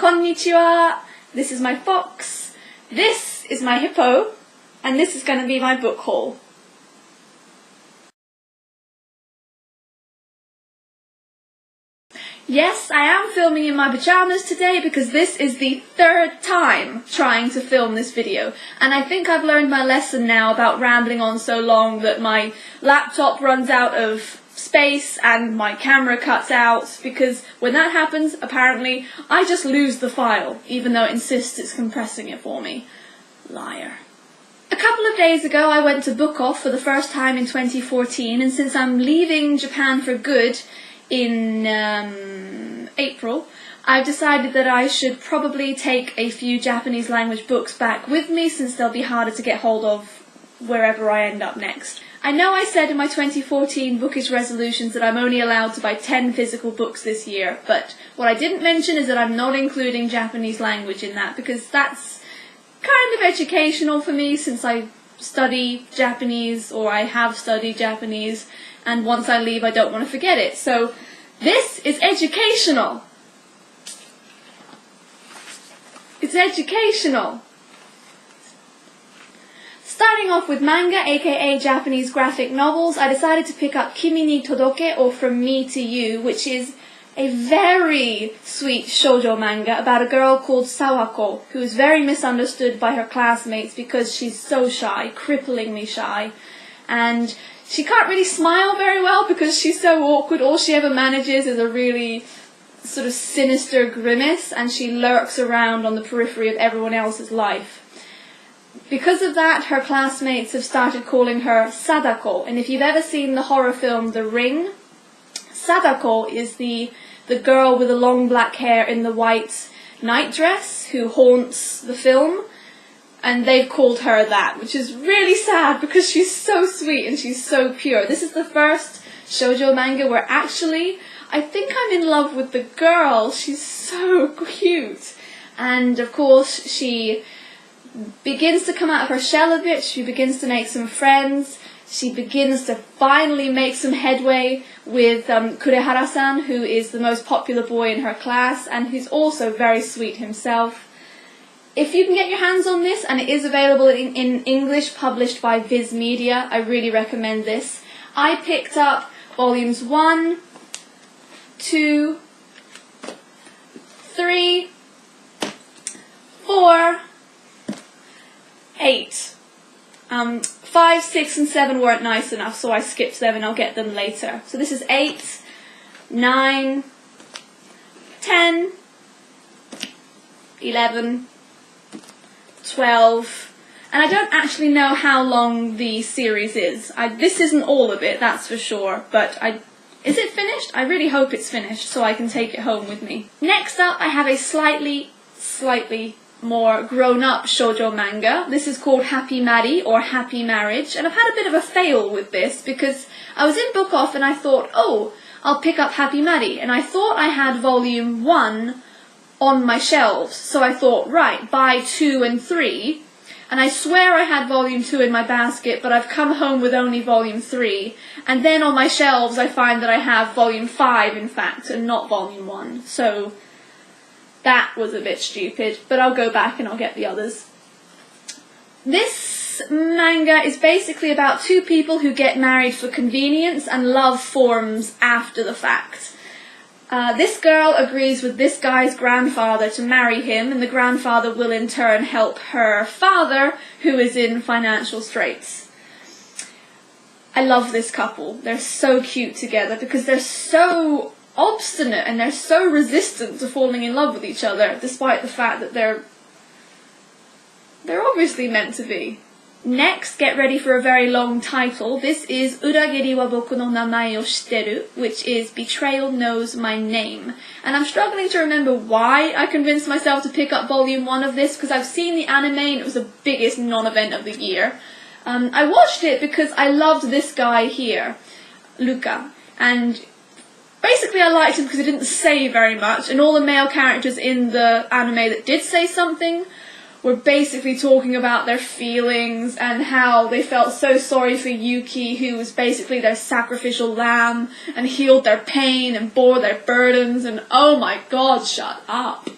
Konnichiwa! This is my fox, this is my hippo, and this is going to be my book haul. Yes, I am filming in my pajamas today because this is the third time trying to film this video, and I think I've learned my lesson now about rambling on so long that my laptop runs out of space and my camera cuts out, because when that happens, apparently, I just lose the file, even though it insists it's compressing it for me. Liar. A couple of days ago I went to Book Off for the first time in 2014, and since I'm leaving Japan for good in April, I've decided that I should probably take a few Japanese language books back with me, since they'll be harder to get hold of wherever I end up next. I know I said in my 2014 bookish resolutions that I'm only allowed to buy 10 physical books this year, but what I didn't mention is that I'm not including Japanese language in that, because that's kind of educational for me, since I study Japanese, or I have studied Japanese, and once I leave I don't want to forget it. So this is educational. It's educational. Starting off with manga, aka Japanese graphic novels, I decided to pick up Kimi ni Todoke, or From Me to You, which is a very sweet shoujo manga about a girl called Sawako, who is very misunderstood by her classmates because she's so shy, cripplingly shy, and she can't really smile very well because she's so awkward. All she ever manages is a really sort of sinister grimace, and she lurks around on the periphery of everyone else's life. Because of that, her classmates have started calling her Sadako, and if you've ever seen the horror film The Ring, Sadako is the girl with the long black hair in the white nightdress who haunts the film, and they've called her that, which is really sad because she's so sweet and she's so pure. This is the first shoujo manga where actually I think I'm in love with the girl. She's so cute, and of course she begins to come out of her shell a bit, she begins to make some friends, she begins to finally make some headway with Kurehara-san, who is the most popular boy in her class, and who's also very sweet himself. If you can get your hands on this, and it is available in English, published by Viz Media, I really recommend this. I picked up volumes 1, 2, 3, 4, 8. 5, 6 and 7 weren't nice enough, so I skipped them and I'll get them later. So this is 8, 9, 10, 11, 12, and I don't actually know how long the series is. This isn't all of it, that's for sure, but is it finished? I really hope it's finished so I can take it home with me. Next up I have a slightly more grown-up shoujo manga. This is called Happy Mari, or Happy Marriage, and I've had a bit of a fail with this because I was in Book Off and I thought, oh, I'll pick up Happy Mari, and I thought I had volume 1 on my shelves, so I thought, right, buy 2 and 3, and I swear I had volume 2 in my basket, but I've come home with only volume 3, and then on my shelves I find that I have volume 5 in fact, and not volume 1, so that was a bit stupid, but I'll go back and I'll get the others. This manga is basically about two people who get married for convenience and love forms after the fact. This girl agrees with this guy's grandfather to marry him, and the grandfather will in turn help her father, who is in financial straits. I love this couple. They're so cute together because they're so obstinate and they're so resistant to falling in love with each other, despite the fact that they're obviously meant to be. Next, get ready for a very long title. This is Urageri wa boku no namae o shiteru, which is Betrayal Knows My Name. And I'm struggling to remember why I convinced myself to pick up volume 1 of this, because I've seen the anime and it was the biggest non-event of the year. I watched it because I loved this guy here, Luca, and basically I liked him because he didn't say very much, and all the male characters in the anime that did say something were basically talking about their feelings and how they felt so sorry for Yuki, who was basically their sacrificial lamb, and healed their pain and bore their burdens, and oh my god, shut up.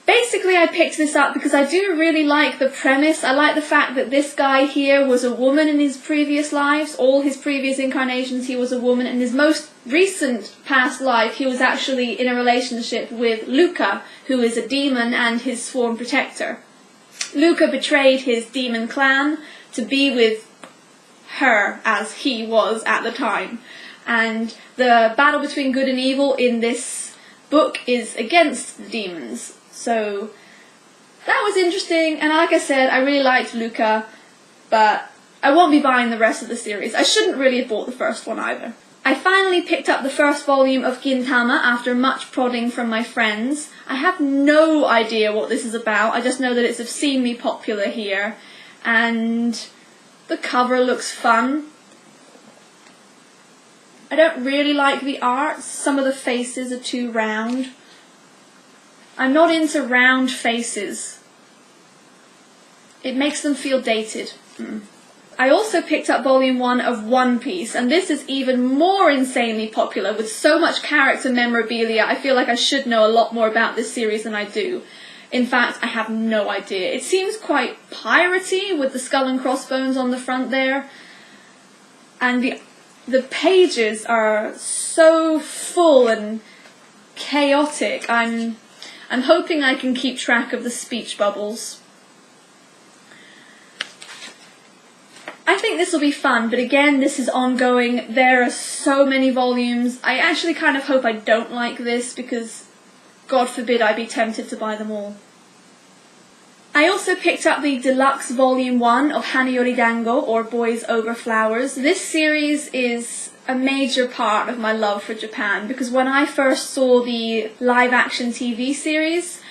Basically, I picked this up because I do really like the premise. I like the fact that this guy here was a woman in his previous lives. All his previous incarnations, he was a woman. In his most recent past life, he was actually in a relationship with Luca, who is a demon and his sworn protector. Luca betrayed his demon clan to be with her, as he was at the time. And the battle between good and evil in this book is against the demons. So that was interesting, and like I said, I really liked Luca, but I won't be buying the rest of the series. I shouldn't really have bought the first one either. I finally picked up the first volume of Gintama after much prodding from my friends. I have no idea what this is about, I just know that it's obscenely popular here, and the cover looks fun. I don't really like the art, some of the faces are too round. I'm not into round faces. It makes them feel dated. I also picked up volume 1 of One Piece, and this is even more insanely popular, with so much character memorabilia. I feel like I should know a lot more about this series than I do. In fact, I have no idea. It seems quite piratey, with the skull and crossbones on the front there. And the pages are so full and chaotic. I'm hoping I can keep track of the speech bubbles. I think this will be fun, but again, this is ongoing. There are so many volumes. I actually kind of hope I don't like this, because God forbid I be tempted to buy them all. I also picked up the deluxe volume 1 of Hanayori Dango, or Boys Over Flowers. This series is a major part of my love for Japan, because when I first saw the live-action TV series,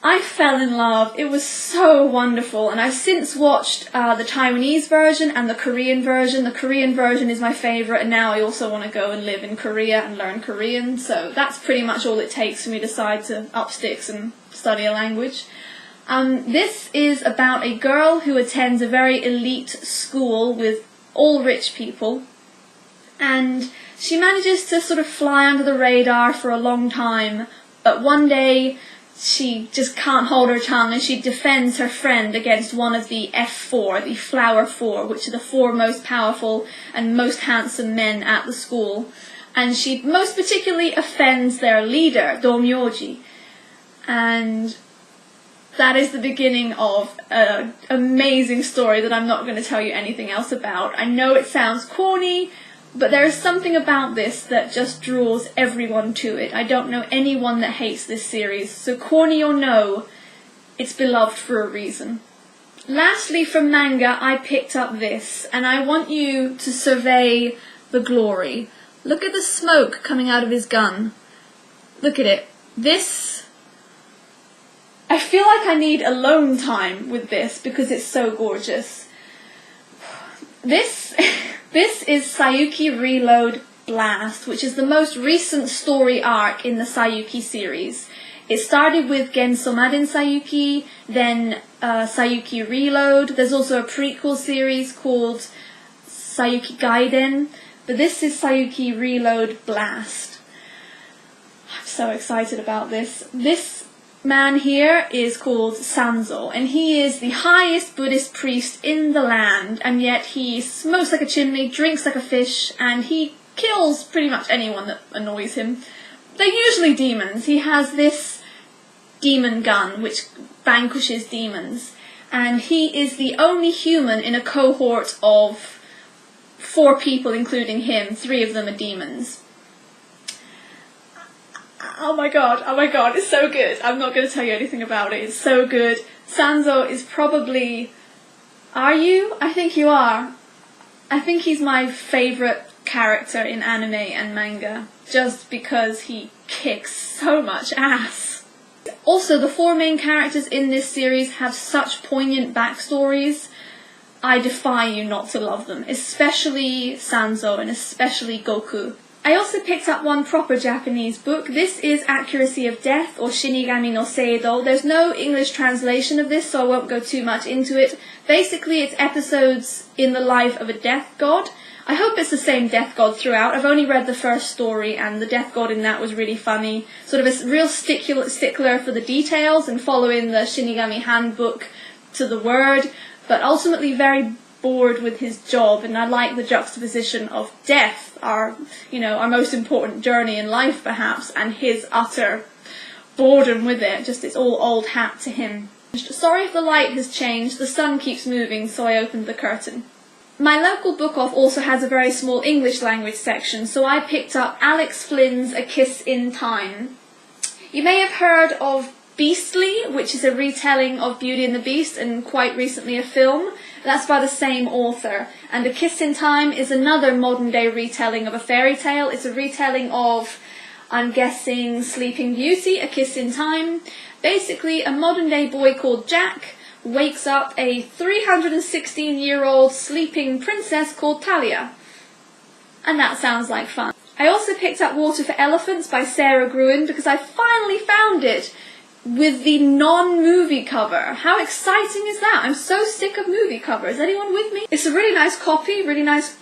I fell in love. It was so wonderful, and I've since watched the Taiwanese version and the Korean version. The Korean version is my favourite, and now I also want to go and live in Korea and learn Korean, so that's pretty much all it takes for me to decide to up sticks and study a language. This is about a girl who attends a very elite school with all rich people, and she manages to sort of fly under the radar for a long time, but one day she just can't hold her tongue, and she defends her friend against one of the F4, the Flower 4, which are the 4 most powerful and most handsome men at the school, and she most particularly offends their leader, Domyoji, and that is the beginning of an amazing story that I'm not going to tell you anything else about. I know it sounds corny, but there is something about this that just draws everyone to it. I don't know anyone that hates this series, so corny or no, it's beloved for a reason. Lastly, from manga, I picked up this, and I want you to survey the glory. Look at the smoke coming out of his gun. Look at it. I feel like I need alone time with this because it's so gorgeous. This is Sayuki Reload Blast, which is the most recent story arc in the Sayuki series. It started with Gensomaden Sayuki, then Sayuki Reload. There's also a prequel series called Sayuki Gaiden, but this is Sayuki Reload Blast. I'm so excited about this. This man here is called Sanzo, and he is the highest Buddhist priest in the land, and yet he smokes like a chimney, drinks like a fish, and he kills pretty much anyone that annoys him. They're usually demons. He has this demon gun which vanquishes demons, and he is the only human in a cohort of 4 people, including him. 3 of them are demons. Oh my god, it's so good. I'm not going to tell you anything about it. It's so good. Sanzo is probably... Are you? I think you are. I think he's my favourite character in anime and manga, just because he kicks so much ass. Also, the 4 main characters in this series have such poignant backstories. I defy you not to love them, especially Sanzo and especially Goku. I also picked up one proper Japanese book. This is Accuracy of Death, or Shinigami no Seido. There's no English translation of this, so I won't go too much into it. Basically, it's episodes in the life of a death god. I hope it's the same Death God throughout. I've only read the first story, and the Death God in that was really funny. Sort of a real stickler for the details and following the Shinigami handbook to the word, but ultimately very bored with his job, and I like the juxtaposition of death, our most important journey in life perhaps, and his utter boredom with it. Just it's all old hat to him. Sorry if the light has changed, the sun keeps moving, so I opened the curtain. My local book off also has a very small English language section, so I picked up Alex Flynn's A Kiss in Time. You may have heard of Beastly, which is a retelling of Beauty and the Beast, and quite recently a film. That's by the same author. And A Kiss in Time is another modern day retelling of a fairy tale. It's a retelling of, I'm guessing, Sleeping Beauty, A Kiss in Time. Basically, a modern day boy called Jack wakes up a 316-year-old sleeping princess called Talia. And that sounds like fun. I also picked up Water for Elephants by Sarah Gruen because I finally found it with the non-movie cover. How exciting is that? I'm so sick of movie covers. Anyone with me? It's a really nice copy, really nice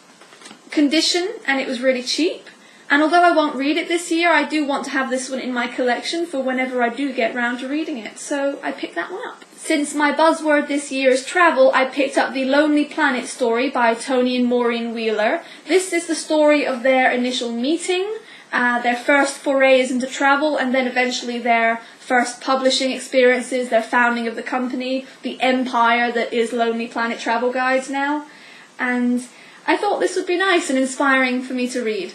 condition, and it was really cheap. And although I won't read it this year, I do want to have this one in my collection for whenever I do get round to reading it. So I picked that one up. Since my buzzword this year is travel, I picked up The Lonely Planet story by Tony and Maureen Wheeler. This is the story of their initial meeting, their first forays into travel, and then eventually their first publishing experiences, their founding of the company, the empire that is Lonely Planet Travel Guides now. And I thought this would be nice and inspiring for me to read.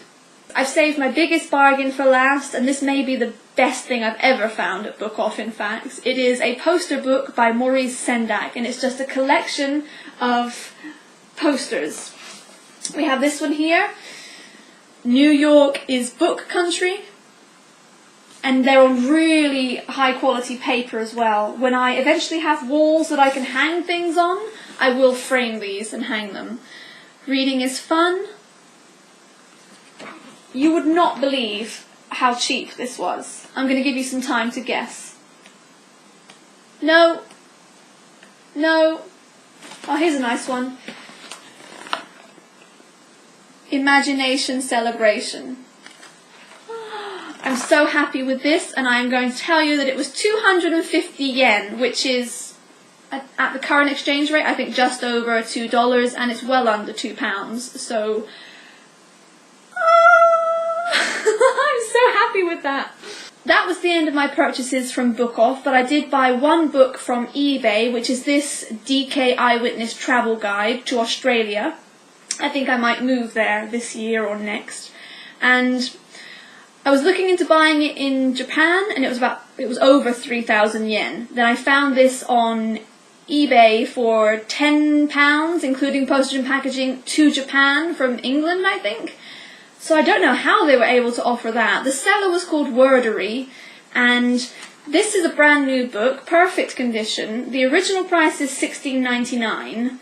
I've saved my biggest bargain for last, and this may be the best thing I've ever found at Book Off, in fact. It is a poster book by Maurice Sendak, and it's just a collection of posters. We have this one here. New York is book country, and they're on really high quality paper as well. When I eventually have walls that I can hang things on, I will frame these and hang them. Reading is fun. You would not believe how cheap this was. I'm going to give you some time to guess. No. No. Oh, here's a nice one. Imagination Celebration. I'm so happy with this, and I am going to tell you that it was 250 yen, which is, at the current exchange rate, I think just over $2, and it's well under £2, so I'm so happy with that. That was the end of my purchases from Book Off, but I did buy one book from eBay, which is this DK Eyewitness Travel Guide to Australia. I think I might move there this year or next. And I was looking into buying it in Japan, and it was over 3,000 yen. Then I found this on eBay for £10, including postage and packaging, to Japan from England, I think. So I don't know how they were able to offer that. The seller was called Wordery, and this is a brand new book, perfect condition. The original price is $16.99.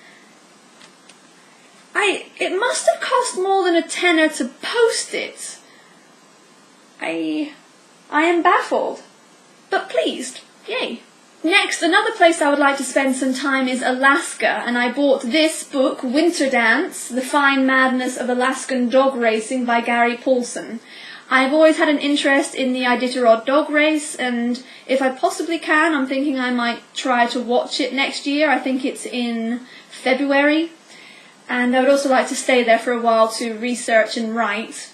It must have cost more than a tenner to post it. I am baffled, but pleased. Yay. Next, another place I would like to spend some time is Alaska, and I bought this book, Winter Dance, The Fine Madness of Alaskan Dog Racing by Gary Paulson. I've always had an interest in the Iditarod dog race, and if I possibly can, I'm thinking I might try to watch it next year. I think it's in February, and I would also like to stay there for a while to research and write.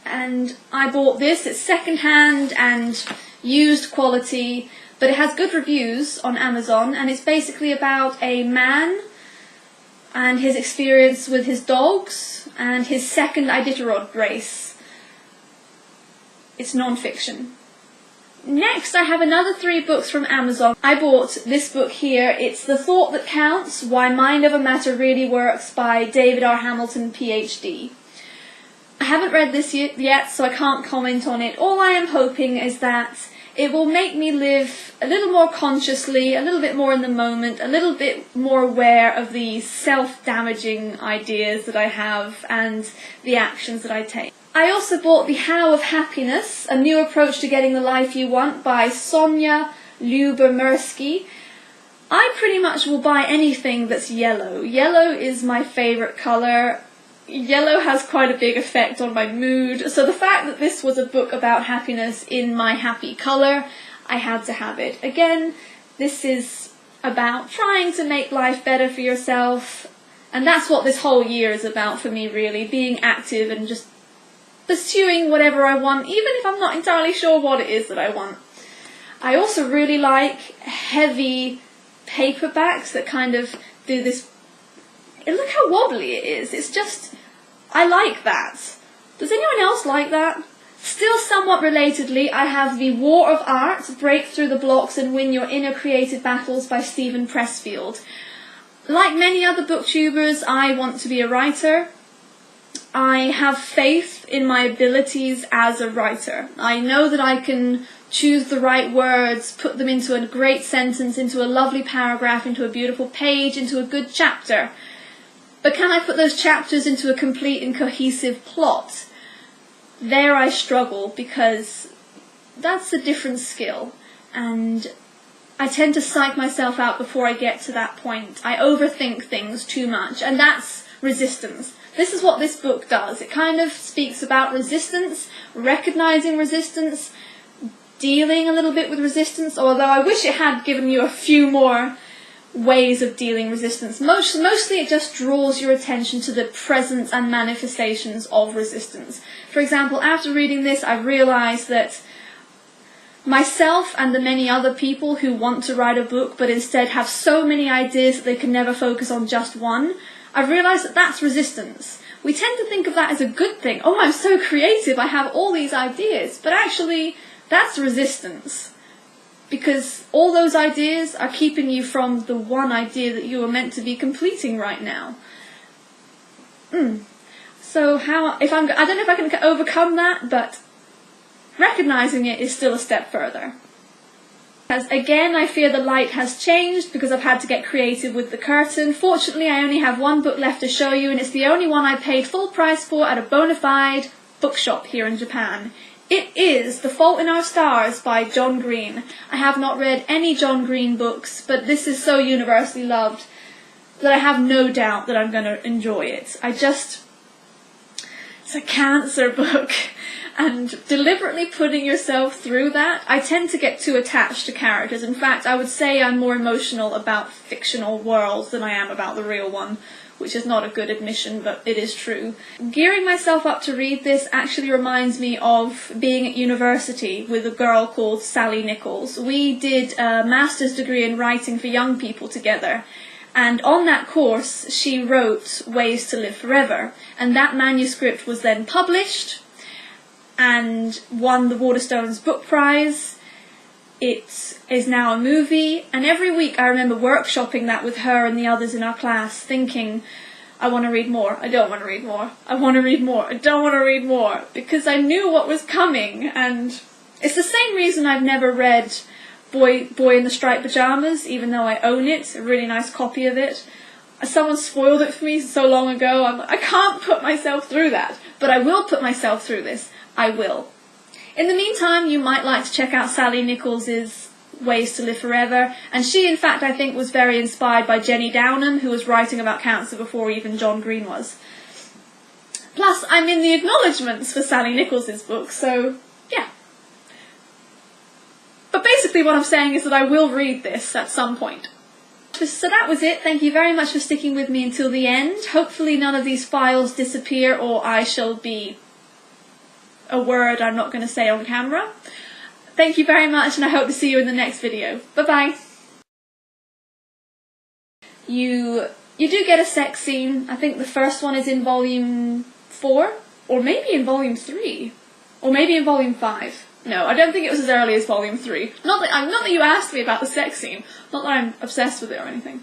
And I bought this. It's second-hand and used quality, but it has good reviews on Amazon, and it's basically about a man and his experience with his dogs and his second Iditarod race. It's non-fiction. Next, I have another 3 books from Amazon. I bought this book here. It's The Thought That Counts, Why Mind Over Matter Really Works by David R. Hamilton, PhD. I haven't read this yet, so I can't comment on it. All I am hoping is that it will make me live a little more consciously, a little bit more in the moment, a little bit more aware of the self-damaging ideas that I have and the actions that I take. I also bought The How of Happiness, A New Approach to Getting the Life You Want by Sonia Lyubomirsky. I pretty much will buy anything that's yellow. Yellow is my favourite colour. yellow has quite a big effect on my mood, so the fact that this was a book about happiness in my happy colour, I had to have it. Again, this is about trying to make life better for yourself, and that's what this whole year is about for me, really, being active and just pursuing whatever I want, even if I'm not entirely sure what it is that I want. I also really like heavy paperbacks that kind of do this. Look how wobbly it is. It's just, I like that. Does anyone else like that? Still somewhat relatedly, I have The War of Art, Break Through the Blocks and Win Your Inner Creative Battles by Stephen Pressfield. Like many other booktubers, I want to be a writer. I have faith in my abilities as a writer. I know that I can choose the right words, put them into a great sentence, into a lovely paragraph, into a beautiful page, into a good chapter. But can I put those chapters into a complete and cohesive plot? There I struggle, because that's a different skill, and I tend to psych myself out before I get to that point. I overthink things too much, and that's resistance. This is what this book does. It kind of speaks about resistance, recognizing resistance, dealing a little bit with resistance, although I wish it had given you a few more ways of dealing resistance. Mostly it just draws your attention to the presence and manifestations of resistance. For example, after reading this, I realized that myself and the many other people who want to write a book but instead have so many ideas that they can never focus on just one, I've realized that that's resistance. We tend to think of that as a good thing. Oh, I'm so creative, I have all these ideas. But actually, that's resistance. Because all those ideas are keeping you from the one idea that you are meant to be completing right now. So I don't know if I can overcome that, but recognizing it is still a step further. As again, I fear the light has changed because I've had to get creative with the curtain. Fortunately, I only have one book left to show you, and it's the only one I paid full price for at a bona fide bookshop here in Japan. It is The Fault in Our Stars by John Green. I have not read any John Green books, but this is so universally loved that I have no doubt that I'm going to enjoy it. It's a cancer book, and deliberately putting yourself through that, I tend to get too attached to characters. In fact, I would say I'm more emotional about fictional worlds than I am about the real one, which is not a good admission, but it is true. Gearing myself up to read this actually reminds me of being at university with a girl called Sally Nichols. We did a master's degree in writing for young people together, and on that course she wrote Ways to Live Forever, and that manuscript was then published and won the Waterstones Book Prize. It is now a movie, and every week I remember workshopping that with her and the others in our class, thinking, I want to read more, I don't want to read more, I want to read more, I don't want to read more, because I knew what was coming. And it's the same reason I've never read Boy in the Striped Pyjamas, even though I own it, a really nice copy of it. Someone spoiled it for me so long ago, I can't put myself through that, but I will put myself through this. I will. In the meantime, you might like to check out Sally Nichols' Ways to Live Forever, and she, in fact, I think was very inspired by Jenny Downham, who was writing about cancer before even John Green was. Plus, I'm in the acknowledgements for Sally Nichols' book, so yeah. But basically what I'm saying is that I will read this at some point. So that was it. Thank you very much for sticking with me until the end. Hopefully none of these files disappear, or I shall be a word I'm not going to say on camera. Thank you very much, and I hope to see you in the next video. Bye bye. You do get a sex scene. I think the first one is in volume 4, or maybe in volume 3, or maybe in volume 5. No, I don't think it was as early as volume 3. Not that you asked me about the sex scene. Not that I'm obsessed with it or anything.